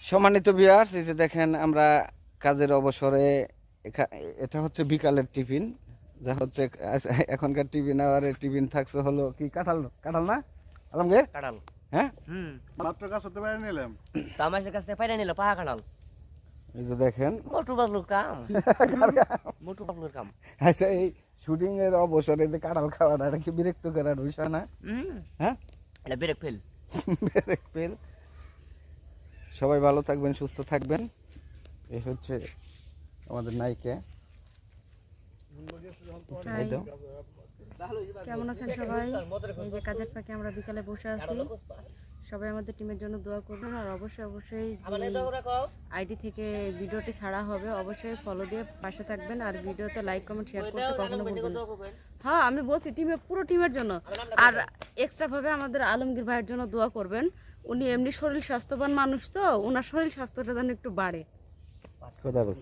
সম্মানিত ভিউয়ার্স, এই যে দেখেন আমরা কাজের অবসরে এটা হচ্ছে বিকালের টিফিন, যা হচ্ছে এখনকার টিফিন। আর টিফিন থাকছে হলো কি কাঁঠাল, কাঁঠাল না আলমগীর? কাঁঠাল। হ্যাঁ, মাত্র কাছে তো বাইরে নিলাম। তামাশের কাছ থেকে পাইরা নিল পাহা কাঁঠাল। এই যে দেখেন মোটু পাতলুর কাম। মোটু পাতলুর কাম। আচ্ছা, এই শুটিং এর অবসরে যে কাঁঠাল খাওয়াটা এটা কি বিরক্ত করার বিষয় না? হ্যাঁ, এটা ব্রেক ফেল। Brake fail. সবাই ভালো থাকবেন, সুস্থ থাকবেন। এই হচ্ছে আমাদের নায়িকা। হাই, কেমন আছেন সবাই? এই যে কাজের ফাঁকে আমরা বিকালে বসে আছি। সবাই আমাদের টিমের জন্য দোয়া করবেন। আর অবশ্যই আইডি থেকে ভিডিওটি ছাড়া হবে, অবশ্যই ফলো দিয়ে পাশে থাকবেন। আর ভিডিওতে লাইক কমেন্ট শেয়ার করতে কখনো ভুলবেন না। হ্যাঁ, আমি বলছি পুরো টিমের জন্য। আর এক্সট্রা ভাবে আমাদের আলমগীর ভাইয়ের জন্য দোয়া করবেন। উনি এমনি শরীর স্বাস্থ্যবান মানুষ, তো ওনার শরীর স্বাস্থ্যটা যেন একটু বাড়ে। খোদা হাফেজ।